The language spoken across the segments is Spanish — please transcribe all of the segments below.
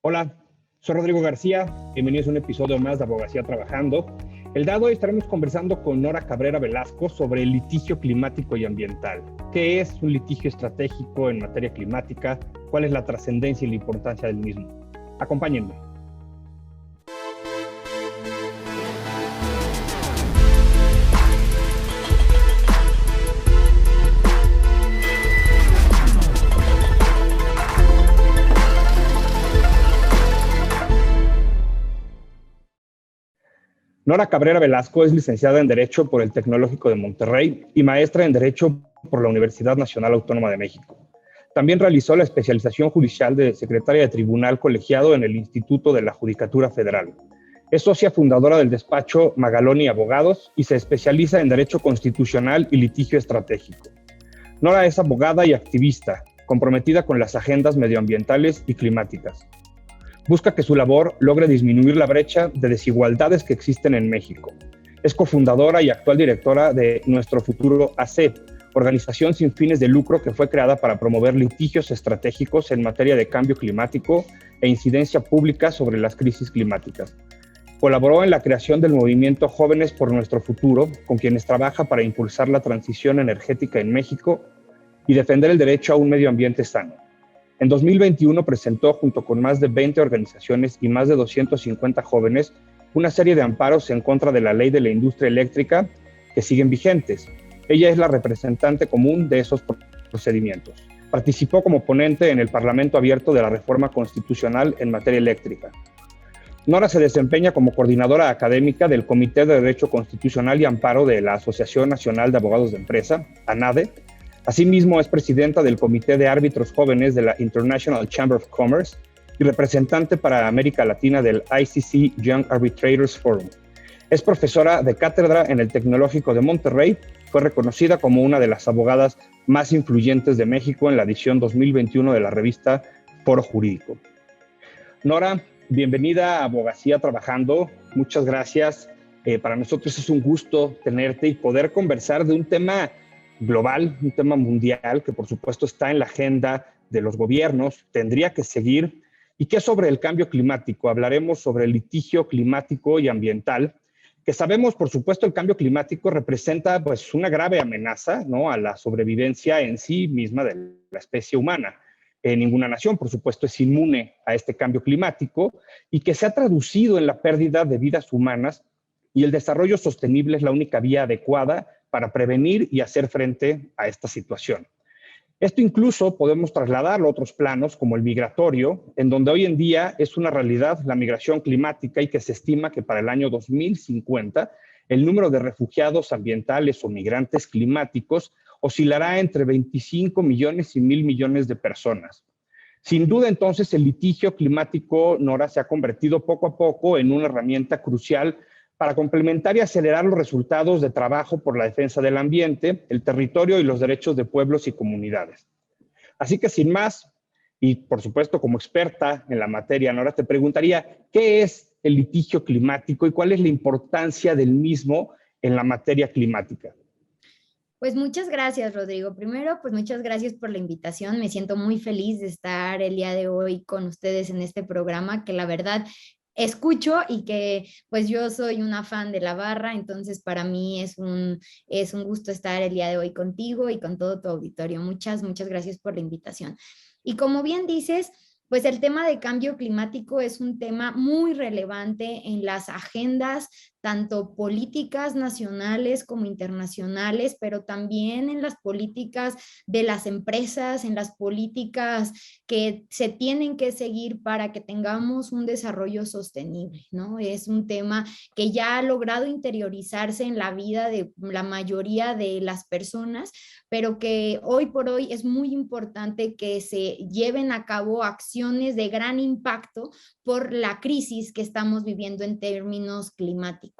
Hola, soy Rodrigo García, bienvenidos a un episodio más de Abogacía Trabajando. El día de hoy estaremos conversando con Nora Cabrera Velasco sobre el litigio climático y ambiental. ¿Qué es un litigio estratégico en materia climática? ¿Cuál es la trascendencia y la importancia del mismo? Acompáñenme. Nora Cabrera Velasco es licenciada en Derecho por el Tecnológico de Monterrey y maestra en Derecho por la Universidad Nacional Autónoma de México. También realizó la especialización judicial de secretaria de tribunal colegiado en el Instituto de la Judicatura Federal. Es socia fundadora del despacho Magaloni Abogados y se especializa en Derecho Constitucional y Litigio Estratégico. Nora es abogada y activista, comprometida con las agendas medioambientales y climáticas. Busca que su labor logre disminuir la brecha de desigualdades que existen en México. Es cofundadora y actual directora de Nuestro Futuro AC, organización sin fines de lucro que fue creada para promover litigios estratégicos en materia de cambio climático e incidencia pública sobre las crisis climáticas. Colaboró en la creación del movimiento Jóvenes por Nuestro Futuro, con quienes trabaja para impulsar la transición energética en México y defender el derecho a un medio ambiente sano. En 2021 presentó, junto con más de 20 organizaciones y más de 250 jóvenes, una serie de amparos en contra de la ley de la industria eléctrica que siguen vigentes. Ella es la representante común de esos procedimientos. Participó como ponente en el Parlamento Abierto de la Reforma Constitucional en materia eléctrica. Nora se desempeña como coordinadora académica del Comité de Derecho Constitucional y Amparo de la Asociación Nacional de Abogados de Empresa, ANADE. Asimismo, es presidenta del Comité de Árbitros Jóvenes de la International Chamber of Commerce y representante para América Latina del ICC Young Arbitrators Forum. Es profesora de cátedra en el Tecnológico de Monterrey. Fue reconocida como una de las abogadas más influyentes de México en la edición 2021 de la revista Foro Jurídico. Nora, bienvenida a Abogacía Trabajando. Muchas gracias. Para nosotros es un gusto tenerte y poder conversar de un tema global, un tema mundial que por supuesto está en la agenda de los gobiernos, tendría que seguir, y que es sobre el cambio climático. Hablaremos sobre el litigio climático y ambiental, que sabemos, por supuesto, el cambio climático representa pues una grave amenaza, ¿no?, a la sobrevivencia en sí misma de la especie humana. Ninguna nación, por supuesto, es inmune a este cambio climático y que se ha traducido en la pérdida de vidas humanas, y el desarrollo sostenible es la única vía adecuada para prevenir y hacer frente a esta situación. Esto incluso podemos trasladarlo a otros planos, como el migratorio, en donde hoy en día es una realidad la migración climática y que se estima que para el año 2050 el número de refugiados ambientales o migrantes climáticos oscilará entre 25 millones y 1,000 millones de personas. Sin duda, entonces, el litigio climático, Nora, se ha convertido poco a poco en una herramienta crucial para complementar y acelerar los resultados de trabajo por la defensa del ambiente, el territorio y los derechos de pueblos y comunidades. Así que sin más, y por supuesto como experta en la materia, Nora, te preguntaría, ¿qué es el litigio climático y cuál es la importancia del mismo en la materia climática? Pues muchas gracias, Rodrigo. Primero, pues muchas gracias por la invitación. Me siento muy feliz de estar el día de hoy con ustedes en este programa, que la verdad escucho y que pues yo soy una fan de la barra, entonces para mí es un gusto estar el día de hoy contigo y con todo tu auditorio. Muchas gracias por la invitación. Y como bien dices, pues el tema de cambio climático es un tema muy relevante en las agendas tanto políticas nacionales como internacionales, pero también en las políticas de las empresas, en las políticas que se tienen que seguir para que tengamos un desarrollo sostenible, ¿no? Es un tema que ya ha logrado interiorizarse en la vida de la mayoría de las personas, pero que hoy por hoy es muy importante que se lleven a cabo acciones de gran impacto por la crisis que estamos viviendo en términos climáticos.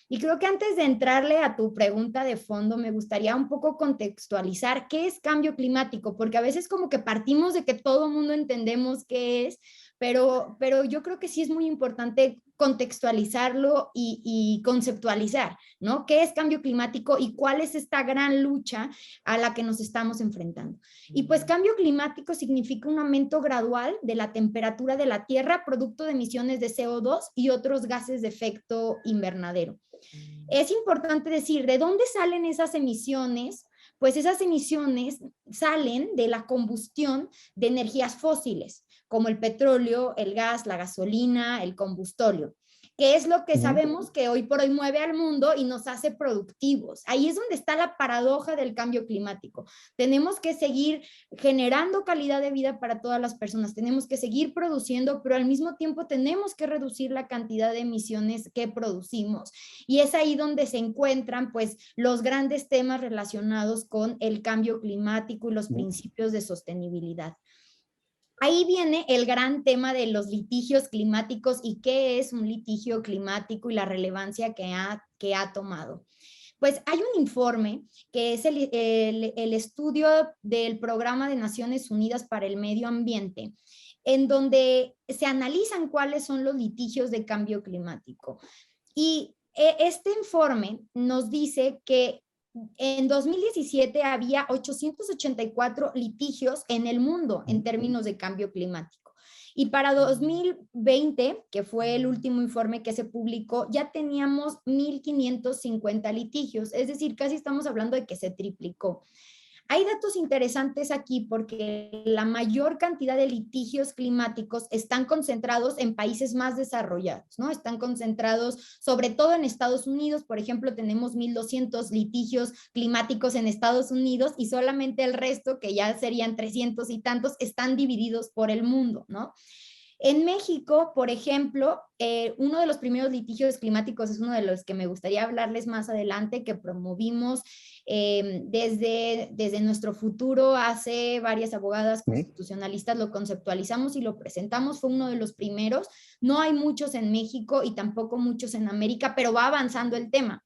Y creo que antes de entrarle a tu pregunta de fondo, me gustaría un poco contextualizar qué es cambio climático, porque a veces como que partimos de que todo el mundo entendemos qué es, pero yo creo que sí es muy importante contextualizarlo y conceptualizar, ¿no? ¿Qué es cambio climático y cuál es esta gran lucha a la que nos estamos enfrentando? Y pues cambio climático significa un aumento gradual de la temperatura de la Tierra producto de emisiones de CO2 y otros gases de efecto invernadero. Es importante decir, ¿de dónde salen esas emisiones? Pues esas emisiones salen de la combustión de energías fósiles, como el petróleo, el gas, la gasolina, el combustóleo, que es lo que sabemos que hoy por hoy mueve al mundo y nos hace productivos. Ahí es donde está la paradoja del cambio climático. Tenemos que seguir generando calidad de vida para todas las personas, tenemos que seguir produciendo, pero al mismo tiempo tenemos que reducir la cantidad de emisiones que producimos. Y es ahí donde se encuentran pues los grandes temas relacionados con el cambio climático y los principios de sostenibilidad. Ahí viene el gran tema de los litigios climáticos y qué es un litigio climático y la relevancia que ha tomado. Pues hay un informe que es el estudio del Programa de Naciones Unidas para el Medio Ambiente, en donde se analizan cuáles son los litigios de cambio climático. Y este informe nos dice que en 2017 había 884 litigios en el mundo en términos de cambio climático. Y para 2020, que fue el último informe que se publicó, ya teníamos 1,550 litigios, es decir, casi estamos hablando de que se triplicó. Hay datos interesantes aquí porque la mayor cantidad de litigios climáticos están concentrados en países más desarrollados, ¿no? Están concentrados sobre todo en Estados Unidos. Por ejemplo, tenemos 1,200 litigios climáticos en Estados Unidos y solamente el resto, que ya serían 300 y tantos, están divididos por el mundo, ¿no? En México, por ejemplo, uno de los primeros litigios climáticos es uno de los que me gustaría hablarles más adelante, que promovimos desde nuestro futuro. Hace varias abogadas constitucionalistas lo conceptualizamos y lo presentamos, fue uno de los primeros. No hay muchos en México y tampoco muchos en América, pero va avanzando el tema.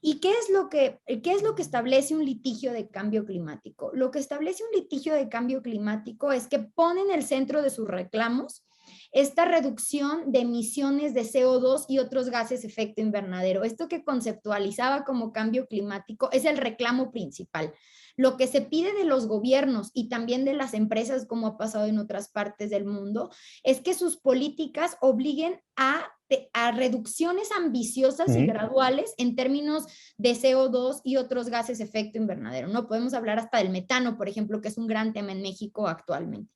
¿Y qué es lo que establece un litigio de cambio climático? Lo que establece un litigio de cambio climático es que pone en el centro de sus reclamos esta reducción de emisiones de CO2 y otros gases de efecto invernadero. Esto que conceptualizaba como cambio climático es el reclamo principal. Lo que se pide de los gobiernos y también de las empresas, como ha pasado en otras partes del mundo, es que sus políticas obliguen a reducciones ambiciosas y graduales en términos de CO2 y otros gases de efecto invernadero, ¿no? Podemos hablar hasta del metano, por ejemplo, que es un gran tema en México actualmente.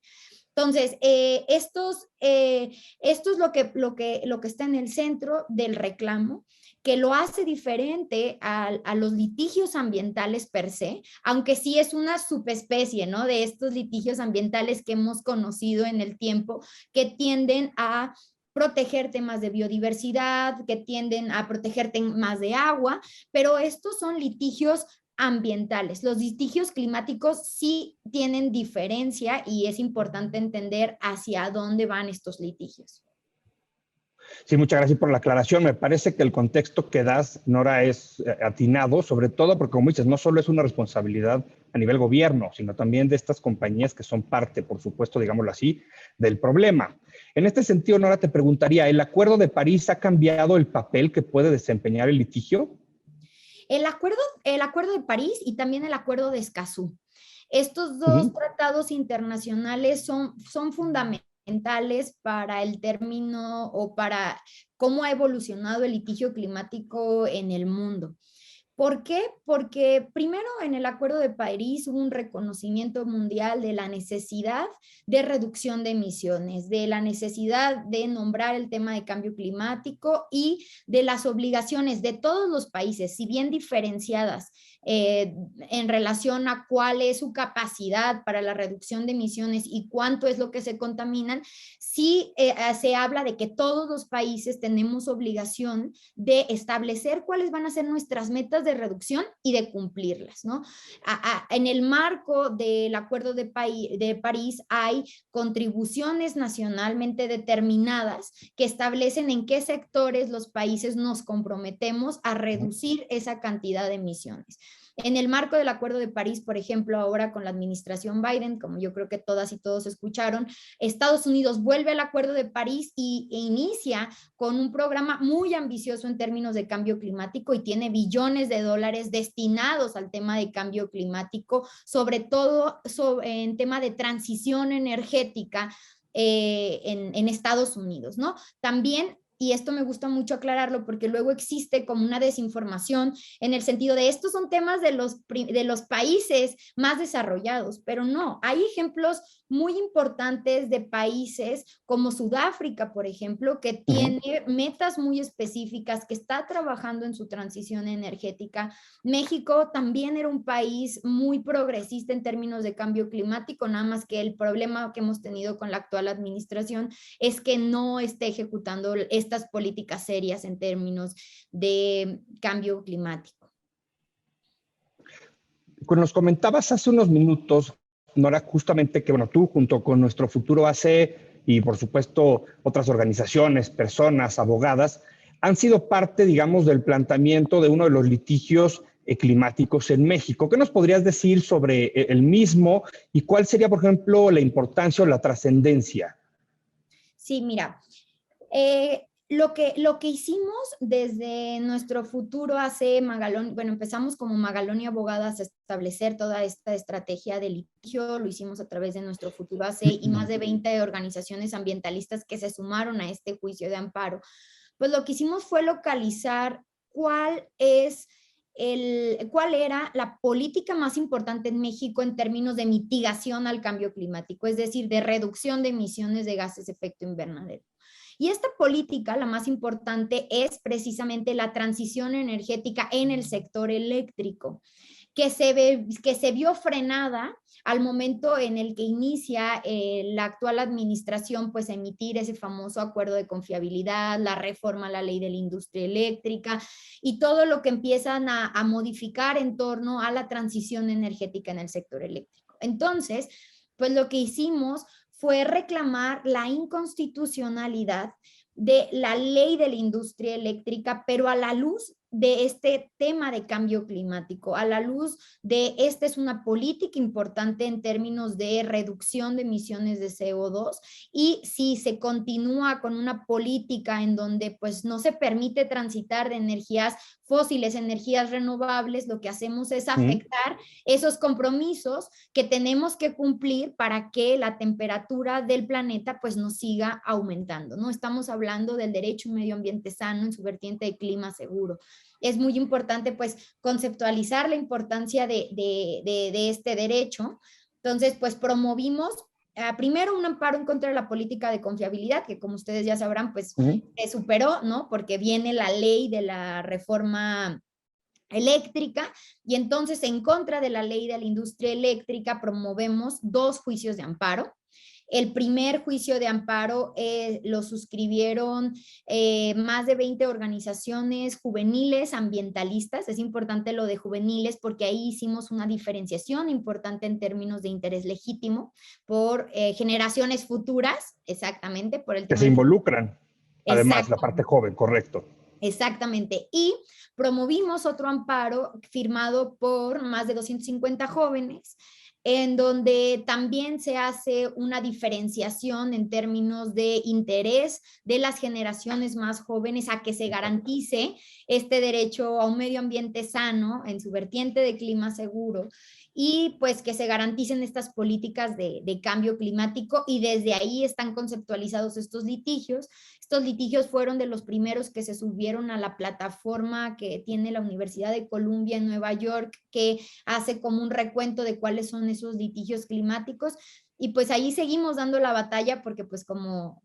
Entonces, esto es lo que está en el centro del reclamo, que lo hace diferente a los litigios ambientales per se, aunque sí es una subespecie, ¿no? De estos litigios ambientales que hemos conocido en el tiempo, que tienden a proteger temas de biodiversidad, que tienden a proteger temas de agua, pero estos son litigios ambientales. Los litigios climáticos sí tienen diferencia y es importante entender hacia dónde van estos litigios. Sí, muchas gracias por la aclaración. Me parece que el contexto que das, Nora, es atinado, sobre todo porque, como dices, no solo es una responsabilidad a nivel gobierno, sino también de estas compañías que son parte, por supuesto, digámoslo así, del problema. En este sentido, Nora, te preguntaría, ¿el Acuerdo de París ha cambiado el papel que puede desempeñar el litigio? El acuerdo de París y también el Acuerdo de Escazú. Estos dos tratados internacionales son fundamentales para el término o para cómo ha evolucionado el litigio climático en el mundo. ¿Por qué? Porque primero en el Acuerdo de París hubo un reconocimiento mundial de la necesidad de reducción de emisiones, de la necesidad de nombrar el tema de cambio climático y de las obligaciones de todos los países, si bien diferenciadas en relación a cuál es su capacidad para la reducción de emisiones y cuánto es lo que se contaminan, sí se habla de que todos los países tenemos obligación de establecer cuáles van a ser nuestras metas de reducción y de cumplirlas, ¿no? En el marco del Acuerdo de París hay contribuciones nacionalmente determinadas que establecen en qué sectores los países nos comprometemos a reducir esa cantidad de emisiones. En el marco del Acuerdo de París, por ejemplo, ahora con la administración Biden, como yo creo que todas y todos escucharon, Estados Unidos vuelve al Acuerdo de París e inicia con un programa muy ambicioso en términos de cambio climático y tiene billones de dólares destinados al tema de cambio climático, sobre todo en tema de transición energética en Estados Unidos, ¿no? También, y esto me gusta mucho aclararlo porque luego existe como una desinformación en el sentido de estos son temas de los países más desarrollados, pero no, hay ejemplos muy importantes de países como Sudáfrica, por ejemplo, que tiene metas muy específicas, que está trabajando en su transición energética. México también era un país muy progresista en términos de cambio climático, nada más que el problema que hemos tenido con la actual administración es que no esté ejecutando estas políticas serias en términos de cambio climático. Nos comentabas hace unos minutos, Nora, justamente que, bueno, tú junto con Nuestro Futuro AC y, por supuesto, otras organizaciones, personas, abogadas, han sido parte, digamos, del planteamiento de uno de los litigios climáticos en México. ¿Qué nos podrías decir sobre el mismo y cuál sería, por ejemplo, la importancia o la trascendencia? Sí, mira, lo que hicimos desde Nuestro Futuro hace Magalón, bueno, empezamos como Magalón y Abogadas a establecer toda esta estrategia de litigio, lo hicimos a través de Nuestro Futuro AC y más de 20 organizaciones ambientalistas que se sumaron a este juicio de amparo. Pues lo que hicimos fue localizar cuál era la política más importante en México en términos de mitigación al cambio climático, es decir, de reducción de emisiones de gases de efecto invernadero. Y esta política, la más importante, es precisamente la transición energética en el sector eléctrico, que se vio frenada al momento en el que inicia la actual administración, pues emitir ese famoso acuerdo de confiabilidad, la reforma a la ley de la industria eléctrica y todo lo que empiezan a modificar en torno a la transición energética en el sector eléctrico. Entonces, pues lo que hicimos fue reclamar la inconstitucionalidad de la ley de la industria eléctrica, pero a la luz de este tema de cambio climático, a la luz de esta es una política importante en términos de reducción de emisiones de CO2 y si se continúa con una política en donde pues no se permite transitar de energías fósiles, energías renovables, lo que hacemos es afectar esos compromisos que tenemos que cumplir para que la temperatura del planeta pues no siga aumentando, ¿no? Estamos hablando del derecho a un medio ambiente sano en su vertiente de clima seguro. Es muy importante pues conceptualizar la importancia de este derecho. Entonces pues promovimos primero un amparo en contra de la política de confiabilidad, que como ustedes ya sabrán, pues se superó, ¿no? Porque viene la ley de la reforma eléctrica y entonces en contra de la ley de la industria eléctrica promovemos 2 juicios de amparo. El primer juicio de amparo lo suscribieron más de 20 organizaciones juveniles ambientalistas. Es importante lo de juveniles porque ahí hicimos una diferenciación importante en términos de interés legítimo por generaciones futuras, exactamente, por el Que tema se involucran, además, la parte Exactamente. joven, correcto. Exactamente. Y promovimos otro amparo firmado por más de 250 jóvenes, en donde también se hace una diferenciación en términos de interés de las generaciones más jóvenes a que se garantice este derecho a un medio ambiente sano en su vertiente de clima seguro y pues que se garanticen estas políticas de cambio climático y desde ahí están conceptualizados estos litigios. Estos litigios fueron de los primeros que se subieron a la plataforma que tiene la Universidad de Columbia en Nueva York, que hace como un recuento de cuáles son esos litigios climáticos. Y pues ahí seguimos dando la batalla porque pues como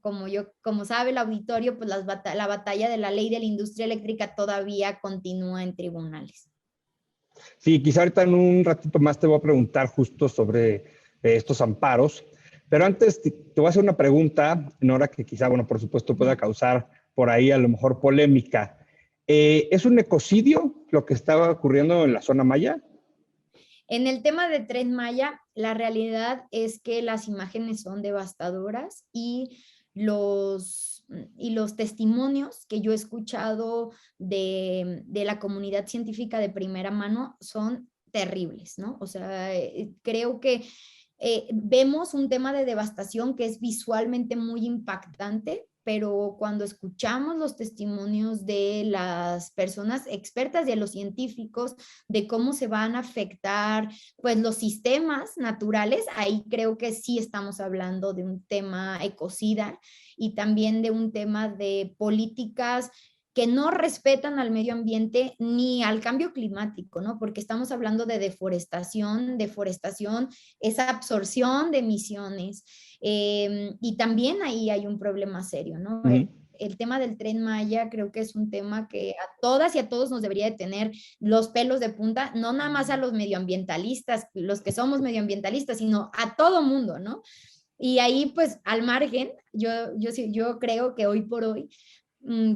sabe el auditorio, pues la batalla de la ley de la industria eléctrica todavía continúa en tribunales. Sí, quizá ahorita en un ratito más te voy a preguntar justo sobre estos amparos, pero antes te voy a hacer una pregunta, Nora, que quizá, bueno, por supuesto pueda causar por ahí a lo mejor polémica. ¿Es un ecocidio lo que estaba ocurriendo en la zona maya? En el tema de Tren Maya, la realidad es que las imágenes son devastadoras y los, los testimonios que yo he escuchado de la comunidad científica de primera mano son terribles, ¿no? O sea, creo que vemos un tema de devastación que es visualmente muy impactante, pero cuando escuchamos los testimonios de las personas expertas y de los científicos de cómo se van a afectar pues los sistemas naturales, ahí creo que sí estamos hablando de un tema ecocida y también de un tema de políticas que no respetan al medio ambiente ni al cambio climático, ¿no? Porque estamos hablando de deforestación, deforestación es absorción de emisiones, y también ahí hay un problema serio, ¿no? Ujú. El tema del Tren Maya creo que es un tema que a todas y a todos nos debería de tener los pelos de punta, no nada más a los medioambientalistas, los que somos medioambientalistas, sino a todo mundo, ¿no? Y ahí, pues, al margen, yo creo que hoy por hoy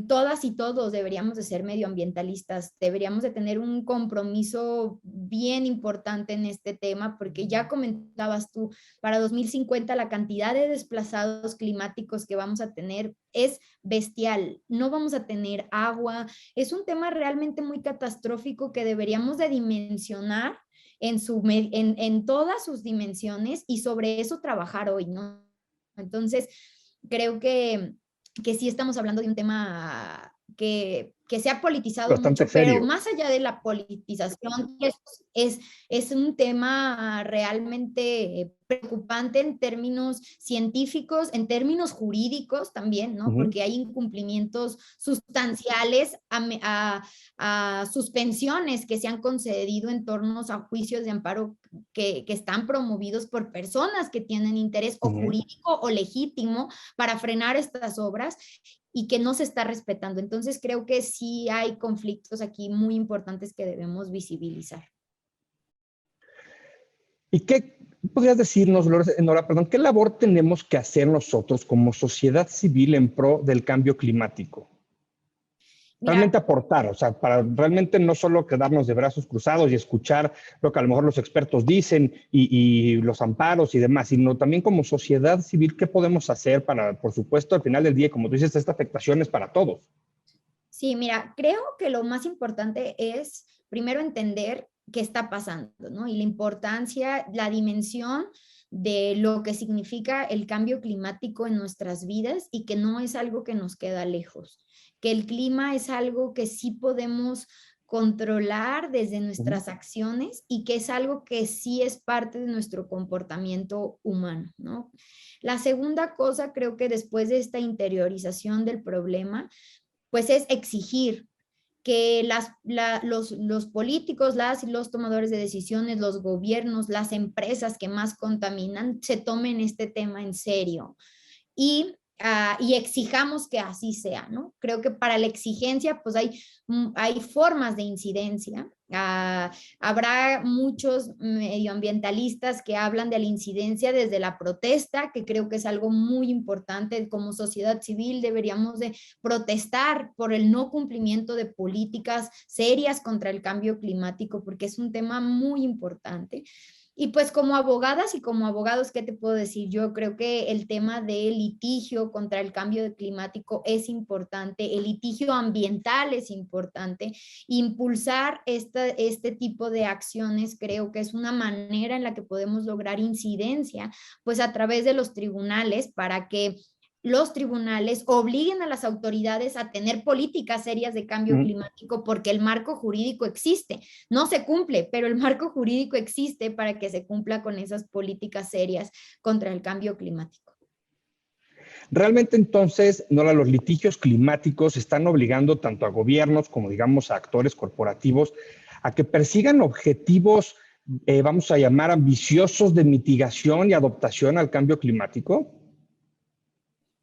todas y todos deberíamos de ser medioambientalistas, deberíamos de tener un compromiso bien importante en este tema, porque ya comentabas tú, para 2050 la cantidad de desplazados climáticos que vamos a tener es bestial, no vamos a tener agua, es un tema realmente muy catastrófico que deberíamos de dimensionar en todas sus dimensiones y sobre eso trabajar hoy, ¿no? Entonces, creo que sí estamos hablando de un tema que se ha politizado Bastante mucho, pero serio. más allá de la politización, es un tema realmente preocupante en términos científicos, en términos jurídicos también, ¿no? Ujú. Porque hay incumplimientos sustanciales a suspensiones que se han concedido en torno a juicios de amparo que están promovidos por personas que tienen interés o Ujú. jurídico o legítimo para frenar estas obras y que no se está respetando. Entonces creo que sí hay conflictos aquí muy importantes que debemos visibilizar. ¿Y qué podrías decirnos, Nora, perdón, qué labor tenemos que hacer nosotros como sociedad civil en pro del cambio climático? Realmente Mira, aportar, o sea, para realmente no solo quedarnos de brazos cruzados y escuchar lo que a lo mejor los expertos dicen y los amparos y demás, sino también como sociedad civil, ¿qué podemos hacer para, por supuesto, al final del día, como tú dices, esta afectación es para todos? sí, mira, creo que lo más importante es primero entender qué está pasando, ¿no? Y la importancia, la dimensión de lo que significa el cambio climático en nuestras vidas y que no es algo que nos queda lejos, que el clima es algo que sí podemos controlar desde Ujú. nuestras acciones y que es algo que sí es parte de nuestro comportamiento humano, ¿no? La segunda cosa, creo que después de esta interiorización del problema, pues es exigir que los políticos, las y los tomadores de decisiones, los gobiernos, las empresas que más contaminan, se tomen este tema en serio y exijamos que así sea, ¿no? Creo que para la exigencia, pues hay formas de incidencia. Habrá muchos medioambientalistas que hablan de la incidencia desde la protesta, que creo que es algo muy importante. Como sociedad civil deberíamos de protestar por el no cumplimiento de políticas serias contra el cambio climático, porque es un tema muy importante. Y pues como abogadas y como abogados, ¿qué te puedo decir? Yo creo que el tema del litigio contra el cambio climático es importante, el litigio ambiental es importante, impulsar este tipo de acciones creo que es una manera en la que podemos lograr incidencia, pues a través de los tribunales para que los tribunales obliguen a las autoridades a tener políticas serias de cambio Ujú. climático porque el marco jurídico existe. No se cumple, pero el marco jurídico existe para que se cumpla con esas políticas serias contra el cambio climático. Realmente entonces, Nora, los litigios climáticos están obligando tanto a gobiernos como, digamos, a actores corporativos a que persigan objetivos, vamos a llamar, ambiciosos de mitigación y adaptación al cambio climático.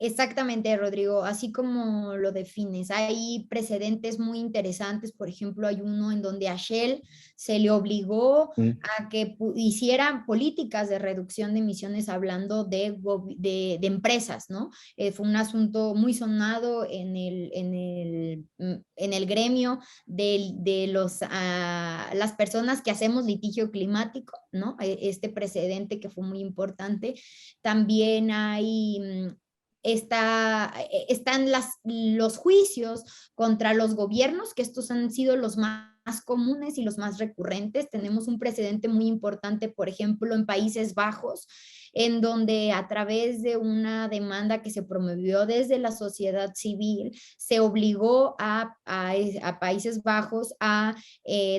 Exactamente, Rodrigo, así como lo defines. Hay precedentes muy interesantes, por ejemplo, hay uno en donde a Shell se le obligó Mm. a que hicieran políticas de reducción de emisiones hablando de empresas, ¿no? Fue un asunto muy sonado en el gremio las personas que hacemos litigio climático, ¿no? Este precedente que fue muy importante. También están los juicios contra los gobiernos, que estos han sido los más más comunes y los más recurrentes. Tenemos un precedente muy importante, por ejemplo, en Países Bajos, en donde a través de una demanda que se promovió desde la sociedad civil, se obligó a Países Bajos a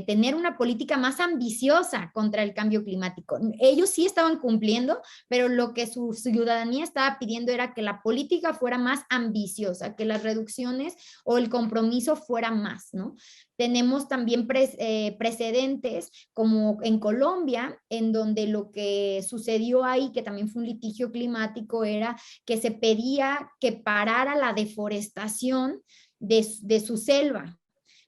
tener una política más ambiciosa contra el cambio climático. Ellos sí estaban cumpliendo, pero lo que su ciudadanía estaba pidiendo era que la política fuera más ambiciosa, que las reducciones o el compromiso fuera más, ¿no? Tenemos también precedentes como en Colombia, en donde lo que sucedió ahí, que también fue un litigio climático, era que se pedía que parara la deforestación de su selva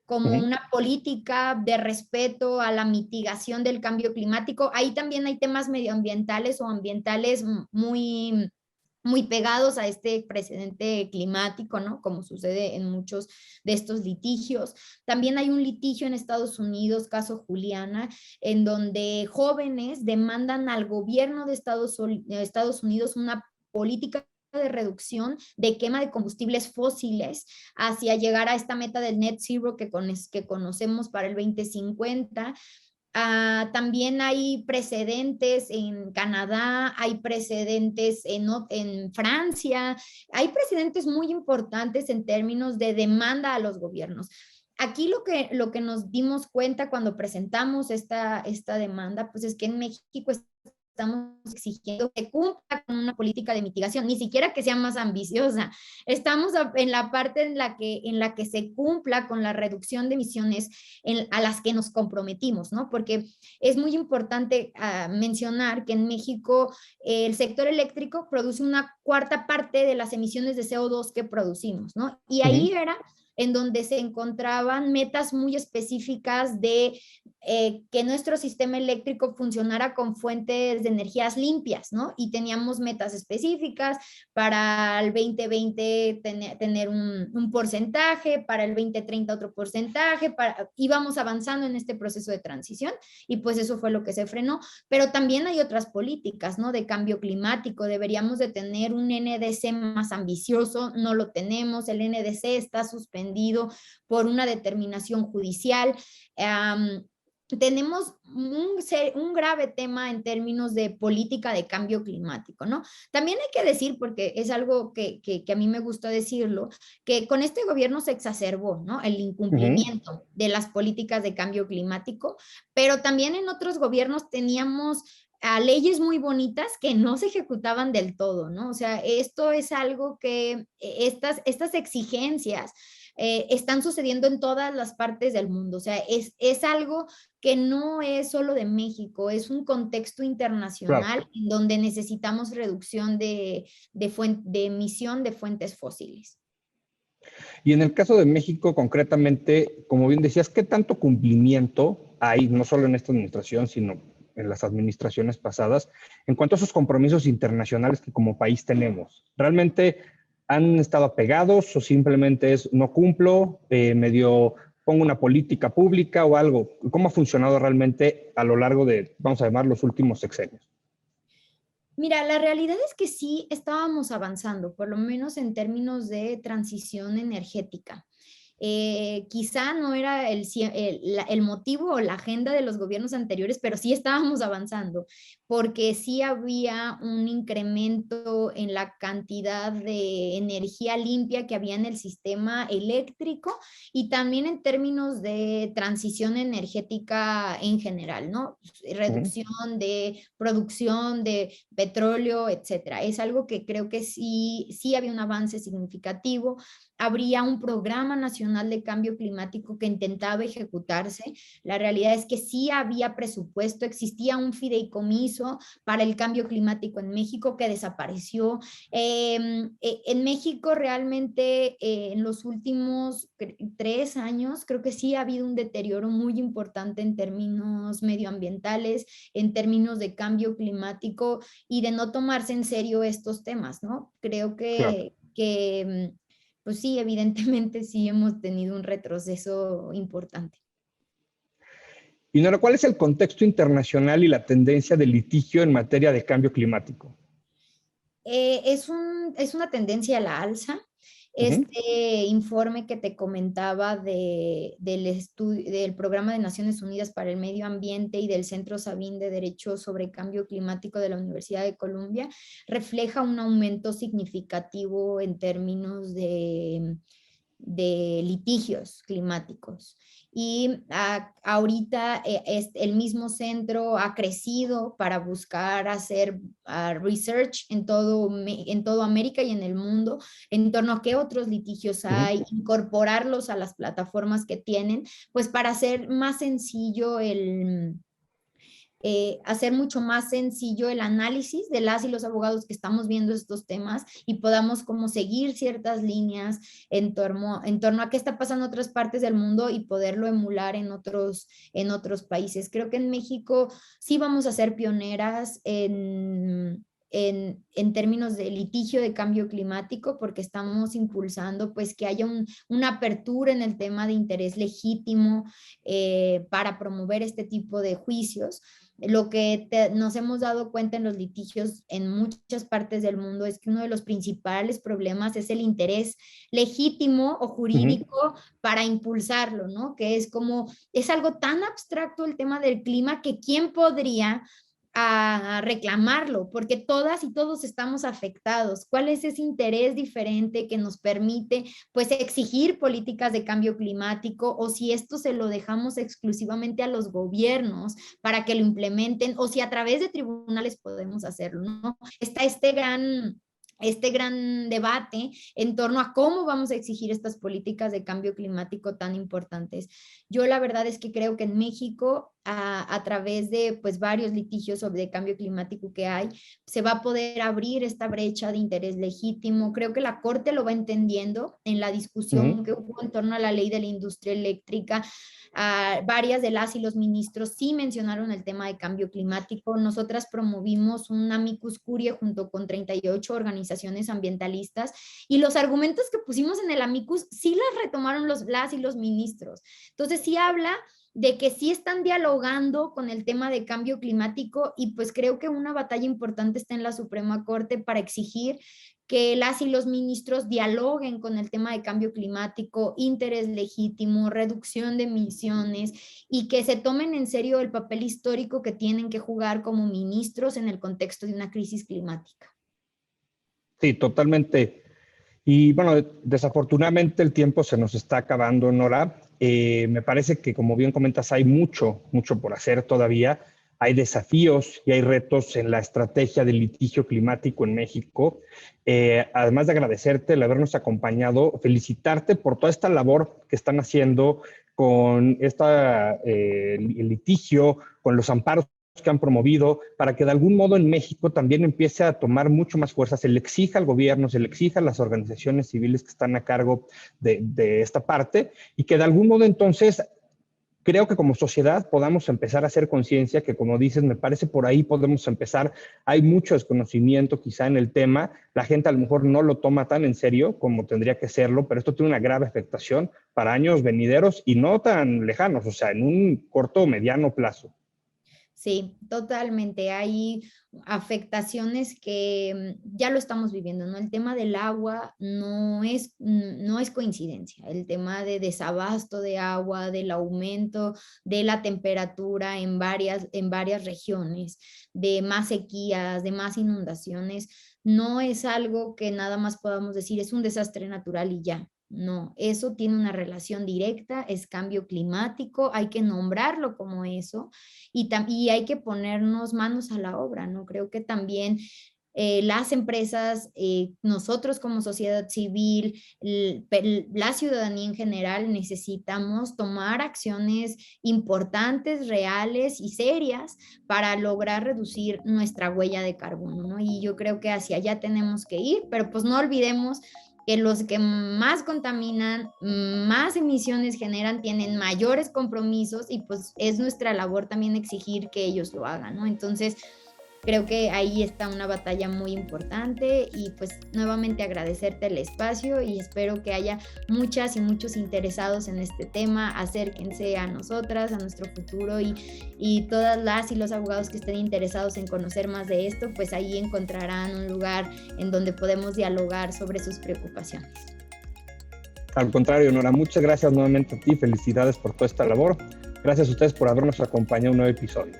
como una política de respeto a la mitigación del cambio climático. Ahí también hay temas medioambientales o ambientales muy pegados a este precedente climático, ¿no? Como sucede en muchos de estos litigios. También hay un litigio en Estados Unidos, caso Juliana, en donde jóvenes demandan al gobierno de Estados Unidos una política de reducción de quema de combustibles fósiles hacia llegar a esta meta del net zero que conocemos para el 2050. También hay precedentes en Canadá, hay precedentes en Francia, hay precedentes muy importantes en términos de demanda a los gobiernos. Aquí lo que nos dimos cuenta cuando presentamos esta demanda, pues es que en México estamos exigiendo que cumpla con una política de mitigación, ni siquiera que sea más ambiciosa. Estamos en la parte en la que se cumpla con la reducción de emisiones a las que nos comprometimos, ¿no? Porque es muy importante mencionar que en México el sector eléctrico produce una cuarta parte de las emisiones de CO2 que producimos, ¿no? Y ahí era en donde se encontraban metas muy específicas de que nuestro sistema eléctrico funcionara con fuentes de energías limpias, ¿no? Y teníamos metas específicas para el 2020 tener un porcentaje, para el 2030 otro porcentaje, íbamos avanzando en este proceso de transición y pues eso fue lo que se frenó, pero también hay otras políticas, ¿no? De cambio climático, deberíamos de tener un NDC más ambicioso, no lo tenemos, el NDC está suspendido por una determinación judicial. Tenemos un grave tema en términos de política de cambio climático, ¿no? También hay que decir, porque es algo que a mí me gusta decirlo, que con este gobierno se exacerbó, ¿no? El incumplimiento de las políticas de cambio climático, pero también en otros gobiernos teníamos leyes muy bonitas que no se ejecutaban del todo, ¿no? O sea, esto es algo que estas exigencias están sucediendo en todas las partes del mundo. O sea, es algo que no es solo de México, es un contexto internacional Claro. en donde necesitamos reducción de emisión de fuentes fósiles. Y en el caso de México, concretamente, como bien decías, ¿qué tanto cumplimiento hay, no solo en esta administración, sino en las administraciones pasadas, en cuanto a esos compromisos internacionales que como país tenemos? ¿Realmente han estado apegados o simplemente es no cumplo, medio pongo una política pública o algo? ¿Cómo ha funcionado realmente a lo largo de, vamos a llamar, los últimos sexenios? Mira, la realidad es que sí estábamos avanzando, por lo menos en términos de transición energética. Quizá no era el motivo o la agenda de los gobiernos anteriores, pero sí estábamos avanzando, porque sí había un incremento en la cantidad de energía limpia que había en el sistema eléctrico y también en términos de transición energética en general, ¿no? Reducción de producción de petróleo, etcétera. Es algo que creo que sí había un avance significativo. Habría un programa nacional de cambio climático que intentaba ejecutarse. La realidad es que sí había presupuesto, existía un fideicomiso para el cambio climático en México que desapareció. En México realmente en los últimos 3 años creo que sí ha habido un deterioro muy importante en términos medioambientales, en términos de cambio climático y de no tomarse en serio estos temas, ¿no? Creo Claro. que pues sí, evidentemente sí hemos tenido un retroceso importante. Y Nora, ¿cuál es el contexto internacional y la tendencia de litigio en materia de cambio climático? Es una tendencia a la alza. Ujú. Este informe que te comentaba del Programa de Naciones Unidas para el Medio Ambiente y del Centro Sabin de Derecho sobre Cambio Climático de la Universidad de Columbia refleja un aumento significativo en términos de litigios climáticos. Y ahorita el mismo centro ha crecido para buscar hacer research en todo América y en el mundo en torno a qué otros litigios hay, Ujú. incorporarlos a las plataformas que tienen, pues para hacer más sencillo hacer mucho más sencillo el análisis de las y los abogados que estamos viendo estos temas y podamos como seguir ciertas líneas en torno a qué está pasando en otras partes del mundo y poderlo emular en otros países. Creo que en México sí vamos a ser pioneras en términos de litigio de cambio climático, porque estamos impulsando pues que haya una apertura en el tema de interés legítimo para promover este tipo de juicios. Lo que nos hemos dado cuenta en los litigios en muchas partes del mundo es que uno de los principales problemas es el interés legítimo o Ujú. jurídico para impulsarlo, ¿no? Que es como, es algo tan abstracto el tema del clima que quién podría reclamarlo, porque todas y todos estamos afectados. ¿Cuál es ese interés diferente que nos permite, pues, exigir políticas de cambio climático, o si esto se lo dejamos exclusivamente a los gobiernos para que lo implementen, o si a través de tribunales podemos hacerlo, ¿no? Está este gran debate en torno a cómo vamos a exigir estas políticas de cambio climático tan importantes. Yo la verdad es que creo que en México, a través de pues varios litigios sobre cambio climático que hay, se va a poder abrir esta brecha de interés legítimo. Creo que la Corte lo va entendiendo en la discusión Ujú. que hubo en torno a la ley de la industria eléctrica. Varias de las y los ministros sí mencionaron el tema de cambio climático. Nosotras promovimos un amicus curiae junto con 38 organizaciones ambientalistas y los argumentos que pusimos en el amicus sí las retomaron las y los ministros. Entonces sí habla de que sí están dialogando con el tema de cambio climático, y pues creo que una batalla importante está en la Suprema Corte para exigir que las y los ministros dialoguen con el tema de cambio climático, interés legítimo, reducción de emisiones, y que se tomen en serio el papel histórico que tienen que jugar como ministros en el contexto de una crisis climática. Sí, totalmente. Y bueno, desafortunadamente el tiempo se nos está acabando, Nora. Me parece que, como bien comentas, hay mucho, mucho por hacer todavía. Hay desafíos y hay retos en la estrategia del litigio climático en México. Además de agradecerte el habernos acompañado, felicitarte por toda esta labor que están haciendo con el litigio, con los amparos que han promovido, para que de algún modo en México también empiece a tomar mucho más fuerza, se le exija al gobierno, se le exija a las organizaciones civiles que están a cargo de esta parte, y que de algún modo entonces creo que como sociedad podamos empezar a hacer conciencia, que como dices, me parece por ahí podemos empezar. Hay mucho desconocimiento quizá en el tema, la gente a lo mejor no lo toma tan en serio como tendría que serlo, pero esto tiene una grave afectación para años venideros y no tan lejanos, o sea, en un corto o mediano plazo. Sí, totalmente. Hay afectaciones que ya lo estamos viviendo, ¿no? El tema del agua no es coincidencia. El tema de desabasto de agua, del aumento de la temperatura en varias regiones, de más sequías, de más inundaciones, no es algo que nada más podamos decir, es un desastre natural y ya. No, eso tiene una relación directa, es cambio climático, hay que nombrarlo como eso, y hay que ponernos manos a la obra, ¿no? Creo que también las empresas, nosotros como sociedad civil, la ciudadanía en general, necesitamos tomar acciones importantes, reales y serias para lograr reducir nuestra huella de carbono, ¿no? Y yo creo que hacia allá tenemos que ir, pero pues no olvidemos que los que más contaminan, más emisiones generan, tienen mayores compromisos, y pues es nuestra labor también exigir que ellos lo hagan, ¿no? Entonces, creo que ahí está una batalla muy importante, y pues nuevamente agradecerte el espacio, y espero que haya muchas y muchos interesados en este tema. Acérquense a nosotras, a nuestro futuro, y todas las y los abogados que estén interesados en conocer más de esto, pues ahí encontrarán un lugar en donde podemos dialogar sobre sus preocupaciones. Al contrario, Nora, muchas gracias nuevamente a ti, felicidades por toda esta labor. Gracias a ustedes por habernos acompañado en un nuevo episodio.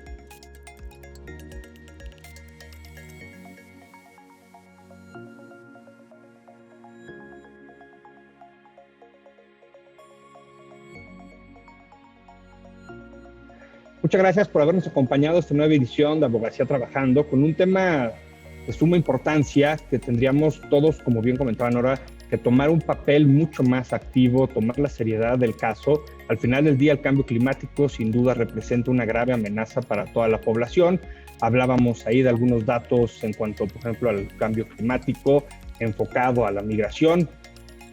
Muchas gracias por habernos acompañado a esta nueva edición de Abogacía Trabajando con un tema de suma importancia que tendríamos todos, como bien comentaba Nora, que tomar un papel mucho más activo, tomar la seriedad del caso. Al final del día, el cambio climático sin duda representa una grave amenaza para toda la población. Hablábamos ahí de algunos datos en cuanto, por ejemplo, al cambio climático enfocado a la migración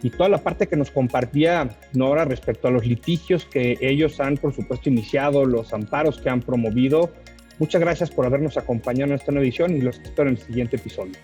y toda la parte que nos compartía Nora respecto a los litigios que ellos han, por supuesto, iniciado, los amparos que han promovido. Muchas gracias por habernos acompañado en esta nueva edición y los espero en el siguiente episodio.